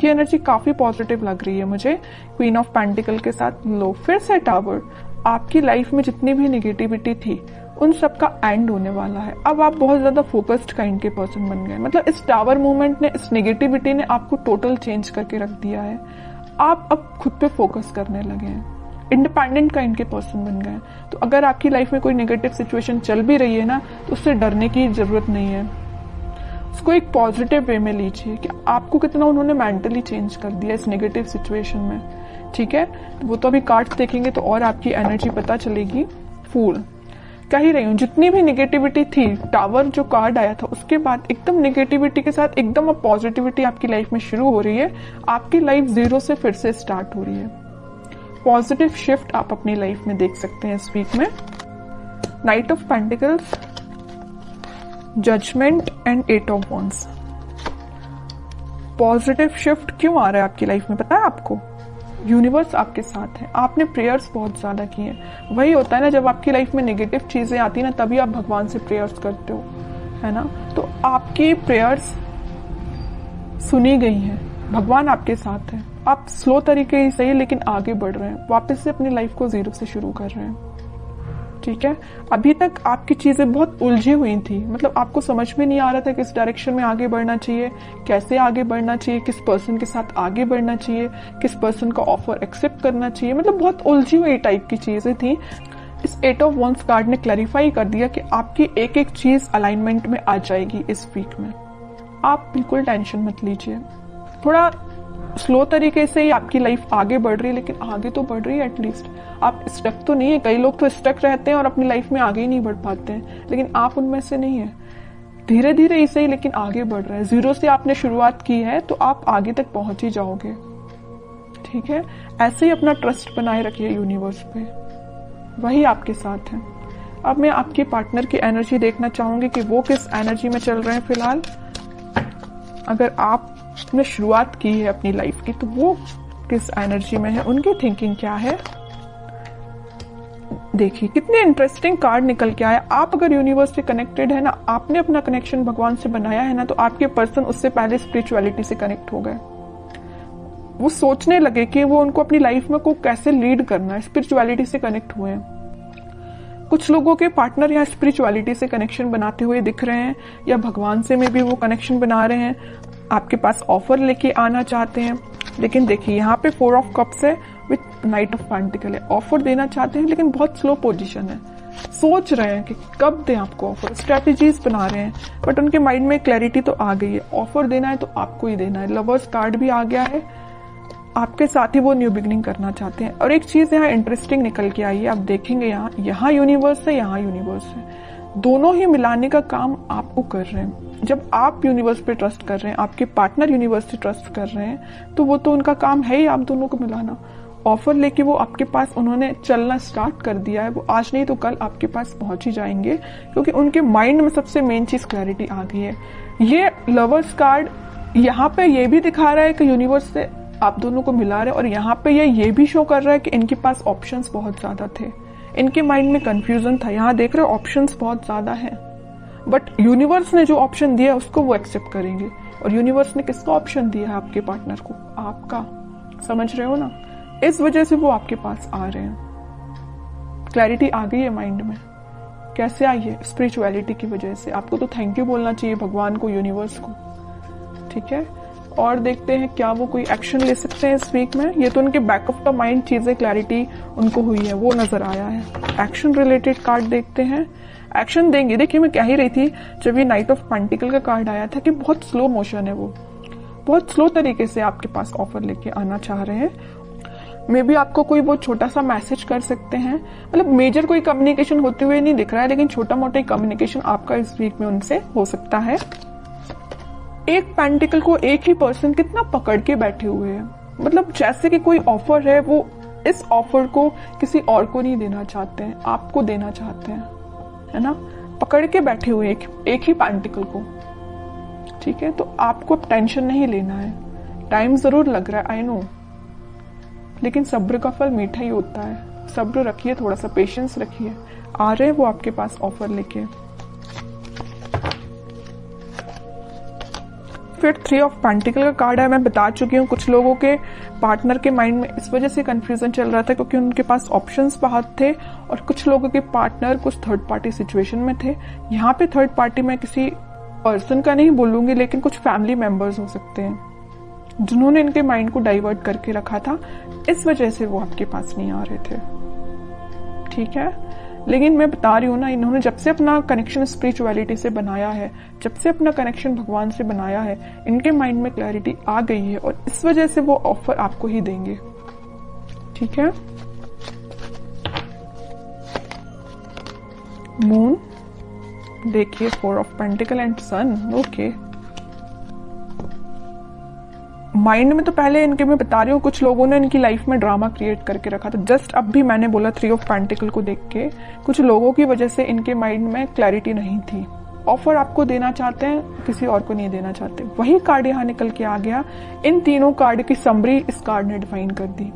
आपकी एनर्जी काफी पॉजिटिव लग रही है मुझे। क्वीन ऑफ पेंटिकल के साथ लो, फिर से टावर। आपकी लाइफ में जितनी भी नेगेटिविटी थी उन सब का एंड होने वाला है। अब आप बहुत ज्यादा फोकस्ड काइंड के पर्सन बन गए। मतलब इस टावर मूवमेंट ने, इस नेगेटिविटी ने आपको टोटल चेंज करके रख दिया है। आप अब खुद पे फोकस करने लगे हैं, इंडिपेंडेंट काइंड के पर्सन बन गए। तो अगर आपकी लाइफ में कोई नेगेटिव सिचुएशन चल भी रही है ना, तो उससे डरने की जरूरत नहीं है। उसको एक पॉजिटिव वे में लीजिए कि आपको कितना उन्होंने मेंटली चेंज कर दिया इस नेगेटिव सिचुएशन में। ठीक है, वो तो अभी कार्ड्स देखेंगे तो और आपकी एनर्जी पता चलेगी। फूल कह ही रही हूँ, जितनी भी नेगेटिविटी थी, टावर जो कार्ड आया था उसके बाद एकदम नेगेटिविटी के साथ एकदम अब पॉजिटिविटी आपकी लाइफ में शुरू हो रही है। आपकी लाइफ जीरो से फिर से स्टार्ट हो रही है। पॉजिटिव शिफ्ट आप अपनी लाइफ में देख सकते हैं इस वीक में। Knight of pentacles, judgement and 8 of wands. Positive shift क्यों आ रहा है आपकी लाइफ में पता है आपको? यूनिवर्स आपके साथ है। आपने प्रेयर्स बहुत ज्यादा किए हैं। वही होता है ना, जब आपकी लाइफ में नेगेटिव चीजें आती है ना, तभी आप भगवान से प्रेयर्स करते हो, है ना। तो आपकी प्रेयर्स सुनी गई हैं, भगवान आपके साथ है। आप स्लो तरीके ही सही लेकिन आगे बढ़ रहे हैं, वापस से अपनी लाइफ को जीरो से शुरू कर रहे हैं। ठीक है, अभी तक आपकी चीजें बहुत उलझी हुई थी। मतलब आपको समझ में नहीं आ रहा था किस डायरेक्शन में आगे बढ़ना चाहिए, कैसे आगे बढ़ना चाहिए, किस पर्सन के साथ आगे बढ़ना चाहिए, किस पर्सन का ऑफर एक्सेप्ट करना चाहिए। मतलब बहुत उलझी हुई टाइप की चीजें थी। इस 8 ऑफ वॉन्ड्स कार्ड ने क्लैरिफाई कर दिया कि आपकी एक एक चीज अलाइनमेंट में आ जाएगी इस वीक में। आप बिल्कुल टेंशन मत लीजिए। थोड़ा स्लो तरीके से ही आपकी लाइफ आगे बढ़ रही है, लेकिन आगे तो बढ़ रही है एटलीस्ट। आप स्टक तो नहीं है। कई लोग तो स्टक रहते हैं और अपनी लाइफ में आगे ही नहीं बढ़ पाते हैं, लेकिन आप उनमें से नहीं है। धीरे धीरे ही सही लेकिन आगे बढ़ रहे हैं। जीरो से आपने शुरुआत की है तो आप आगे तक पहुंच ही जाओगे। ठीक है, ऐसे ही अपना ट्रस्ट बनाए रखिए यूनिवर्स पे, वही आपके साथ है। अब मैं आपके पार्टनर की एनर्जी देखना चाहूंगी कि वो किस एनर्जी में चल रहे हैं फिलहाल। अगर आपने शुरुआत की है अपनी लाइफ की तो वो किस एनर्जी में है, उनकी थिंकिंग क्या है। देखिए कितने इंटरेस्टिंग कार्ड निकल के आया। आप अगर यूनिवर्स से कनेक्टेड है ना, आपने अपना कनेक्शन भगवान से बनाया है ना, तो आपके पर्सन उससे पहले स्पिरिचुअलिटी से कनेक्ट हो गए। वो सोचने लगे कि वो उनको अपनी लाइफ में को कैसे लीड करना है, स्पिरिचुअलिटी से कनेक्ट हुए हैं। कुछ लोगों के पार्टनर यहाँ स्पिरिचुअलिटी से कनेक्शन बनाते हुए दिख रहे हैं, या भगवान से में भी वो कनेक्शन बना रहे हैं, आपके पास ऑफर लेके आना चाहते हैं। लेकिन देखिए यहाँ पे 4 ऑफ कप्स है विथ नाइट ऑफ पेंटिकल है। ऑफर देना चाहते हैं लेकिन बहुत स्लो पोजीशन है। सोच रहे हैं कि कब दें आपको ऑफर, स्ट्रेटेजीज बना रहे हैं, बट उनके माइंड में क्लैरिटी तो आ गई है। ऑफर देना है तो आपको ही देना है। लवर्स कार्ड भी आ गया है, आपके साथ ही वो न्यू बिगनिंग करना चाहते हैं। और एक चीज यहाँ इंटरेस्टिंग निकल के आई है, आप देखेंगे यहाँ यूनिवर्स है, यहाँ यूनिवर्स है, दोनों ही मिलाने का काम आपको कर रहे हैं। जब आप यूनिवर्स पे ट्रस्ट कर रहे हैं, आपके पार्टनर यूनिवर्स से ट्रस्ट कर रहे हैं, तो वो तो उनका काम है ही आप दोनों को मिलाना। ऑफर लेके वो आपके पास उन्होंने चलना स्टार्ट कर दिया है। वो आज नहीं तो कल आपके पास पहुंच ही जाएंगे, क्योंकि उनके माइंड में सबसे मेन चीज क्लैरिटी आ गई है। ये लवर्स कार्ड यहाँ पे ये भी दिखा रहा है कि यूनिवर्स से आप दोनों को मिला रहे हैं, और यहाँ पे ये भी शो कर रहा है कि इनके पास ऑप्शंस बहुत ज्यादा थे। इनके माइंड में कंफ्यूजन था। यहाँ देख रहे हो ऑप्शंस बहुत ज्यादा हैं, बट यूनिवर्स ने जो ऑप्शन दिया उसको वो एक्सेप्ट करेंगे। और यूनिवर्स ने किसका ऑप्शन दिया है आपके पार्टनर को? आपका। समझ रहे हो ना? इस वजह से वो आपके पास आ रहे हैं। क्लैरिटी आ गई है माइंड में। कैसे आई है? स्पिरिचुअलिटी की वजह से। आपको तो थैंक यू बोलना चाहिए भगवान को, यूनिवर्स को। ठीक है, और देखते हैं क्या वो कोई एक्शन ले सकते हैं इस वीक में। ये तो उनके बैक ऑफ द माइंड चीजें क्लैरिटी उनको हुई है, वो नजर आया है। एक्शन रिलेटेड कार्ड देखते हैं, एक्शन देंगे। देखिए मैं कह ही रही थी जब ये नाइट ऑफ पेंटिकल का कार्ड आया था कि बहुत स्लो मोशन है, वो बहुत स्लो तरीके से आपके पास ऑफर लेके आना चाह रहे हैं। मे बी आपको कोई बहुत छोटा सा मैसेज कर सकते हैं। मतलब मेजर कोई कम्युनिकेशन होते हुए नहीं दिख रहा है, लेकिन छोटा मोटा कम्युनिकेशन आपका इस वीक में उनसे हो सकता है। एक पेंटिकल को एक ही पर्सन कितना पकड़ के बैठे हुए हैं। मतलब जैसे कि कोई ऑफर है, वो इस ऑफर को किसी और को नहीं देना चाहते हैं, आपको देना चाहते हैं, है ना। पकड़ के बैठे हुए एक ही पेंटिकल को। ठीक है, तो आपको अब टेंशन नहीं लेना है। टाइम जरूर लग रहा है, आई नो, लेकिन सब्र का फल मीठा ही होता है। सब्र रखिए, थोड़ा सा पेशेंस रखिए। आ रहे हैं वो आपके पास ऑफर लेके। फिर 3 ऑफ पेंटिकल का कार्ड है। मैं बता चुकी हूँ कुछ लोगों के पार्टनर के माइंड में इस वजह से कंफ्यूजन चल रहा था क्योंकि उनके पास ऑप्शंस बहुत थे और कुछ लोगों के पार्टनर कुछ थर्ड पार्टी सिचुएशन में थे। यहाँ पे थर्ड पार्टी मैं किसी पर्सन का नहीं बोलूंगी, लेकिन कुछ फैमिली मेंबर्स हो सकते हैं जिन्होंने इनके माइंड को डाइवर्ट करके रखा था, इस वजह से वो आपके पास नहीं आ रहे थे। ठीक है, लेकिन मैं बता रही हूँ ना, इन्होंने जब से अपना कनेक्शन स्पिरिचुअलिटी से बनाया है, जब से अपना कनेक्शन भगवान से बनाया है, इनके माइंड में क्लैरिटी आ गई है और इस वजह से वो ऑफर आपको ही देंगे। ठीक है, मून देखिए, 4 of pentacle and sun. Okay, mind में तो पहले इनके, मैं बता रही हूँ कुछ लोगों ने इनकी लाइफ में ड्रामा क्रिएट करके रखा था। जस्ट अब भी मैंने बोला 3 ऑफ पेंटिकल को देख के कुछ लोगों की वजह से इनके माइंड में क्लैरिटी नहीं थी। ऑफर आपको देना चाहते हैं, किसी और को नहीं देना चाहते। वही कार्ड यहाँ निकल के आ गया। इन तीनों कार्ड की समरी इस कार्ड ने डिफाइन कर दी।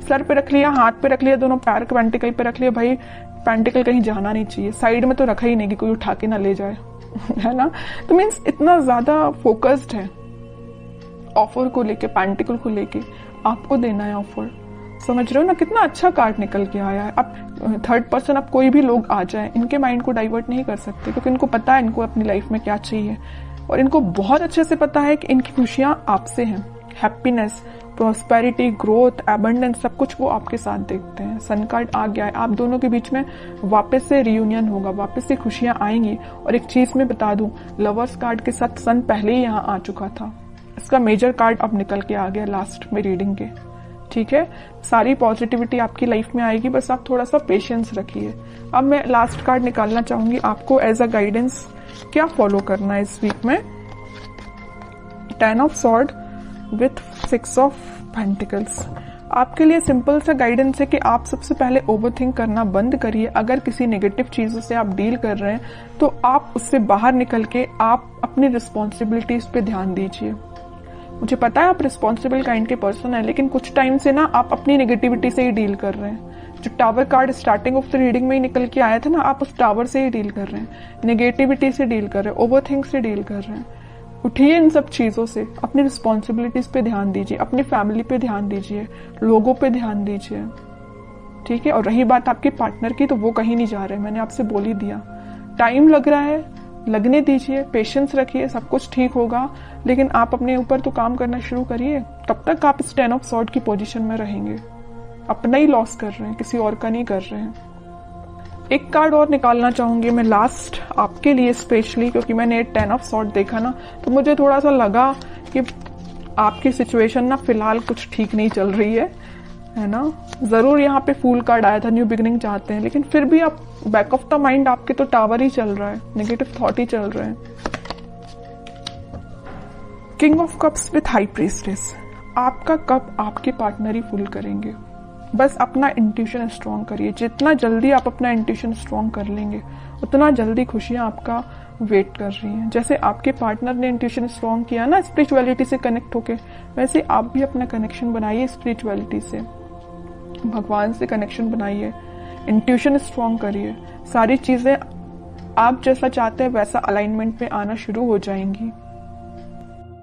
सर पे रख लिया, हाथ पे रख लिया, दोनों पैर पेंटिकल पे रख लिया। भाई पेंटिकल कहीं जाना नहीं चाहिए, साइड में तो रखा ही नहीं कि कोई उठा के ना ले जाए है ना। तो मीन्स इतना ज्यादा फोकस्ड है ऑफर को लेके, पेंटिकल को लेके आपको देना है ऑफर। समझ रहे हो ना, कितना अच्छा कार्ड निकल के आया है। अब थर्ड पर्सन, अब कोई भी लोग आ जाए, इनके माइंड को डाइवर्ट नहीं कर सकते क्योंकि इनको पता है इनको अपनी लाइफ में क्या चाहिए और इनको बहुत अच्छे से पता है कि इनकी खुशियां आपसे हैं। हैप्पीनेस, प्रॉस्पेरिटी, ग्रोथ, एबंडेंस, सब कुछ वो आपके साथ देखते हैं। सन कार्ड आ गया है, आप दोनों के बीच में वापस से रियूनियन होगा, वापस से खुशियां आएंगी। और एक चीज मैं बता दूं, लवर्स कार्ड के साथ सन पहले ही यहाँ आ चुका था। इसका मेजर कार्ड अब निकल के आ गया लास्ट में रीडिंग के। ठीक है, सारी पॉजिटिविटी आपकी लाइफ में आएगी, बस आप थोड़ा सा पेशेंस रखिए। अब मैं लास्ट कार्ड निकालना चाहूंगी आपको एज अ गाइडेंस, क्या फॉलो करना है इस वीक में। 10 of sword with 6 of pentacles. आपके लिए सिंपल सा गाइडेंस है कि आप सबसे पहले ओवरथिंक करना बंद करिए। अगर किसी नेगेटिव चीजों से आप डील कर रहे हैं तो आप उससे बाहर निकल के आप अपनी रिस्पॉन्सिबिलिटीज पे ध्यान दीजिए। मुझे पता है आप रिस्पॉन्सिबल काइंड के पर्सन है, लेकिन कुछ टाइम से ना आप अपनी नेगेटिविटी से ही डील कर रहे हैं। जो tower card starting of the reading में ही निकल के आया था ना, आप उस टावर से ही डील कर रहे हैं, नेगेटिविटी से डील कर रहे हैं, ओवरथिंक से डील कर रहे हैं। उठिए इन सब चीजों से, अपनी रिस्पॉन्सिबिलिटीज पे ध्यान दीजिए, अपनी फैमिली पे ध्यान दीजिए, लोगों पे ध्यान दीजिए। ठीक है, और रही बात आपके पार्टनर की, तो वो कहीं नहीं जा रहे, मैंने आपसे बोल ही दिया। टाइम लग रहा है, लगने दीजिए, पेशेंस रखिए, सब कुछ ठीक होगा। लेकिन आप अपने ऊपर तो काम करना शुरू करिए। तब तक आप इस 10 ऑफ सॉर्ड की पोजीशन में रहेंगे। अपना ही लॉस कर रहे हैं, किसी और का नहीं कर रहे हैं। एक कार्ड और निकालना चाहूंगी मैं लास्ट आपके लिए स्पेशली, क्योंकि मैंने 10 ऑफ सॉर्ड देखा ना, तो मुझे थोड़ा सा लगा कि आपकी सिचुएशन ना फिलहाल कुछ ठीक नहीं चल रही है ना। जरूर यहाँ पे फूल कार्ड आया था, न्यू बिगिनिंग चाहते हैं, लेकिन फिर भी आप बैक ऑफ द माइंड आपके तो टावर ही चल रहा है, नेगेटिव थॉट ही चल रहे हैं। King of cups with high priestess. आपका कप आपके पार्टनर ही फुल करेंगे। बस अपना इंट्यूशन स्ट्रॉन्ग करिए। जितना जल्दी आप अपना इंट्यूशन स्ट्रॉन्ग कर लेंगे, उतना जल्दी खुशियां आपका वेट कर रही हैं। जैसे आपके पार्टनर ने इंट्यूशन स्ट्रॉन्ग किया ना स्पिरिचुअलिटी से कनेक्ट होके, वैसे आप भी अपना कनेक्शन बनाइए स्पिरिचुअलिटी से, भगवान से कनेक्शन बनाइए, इंट्यूशन स्ट्रॉन्ग करिए। सारी चीजें आप जैसा चाहते हैं वैसा अलाइनमेंट में आना शुरू हो जाएंगी।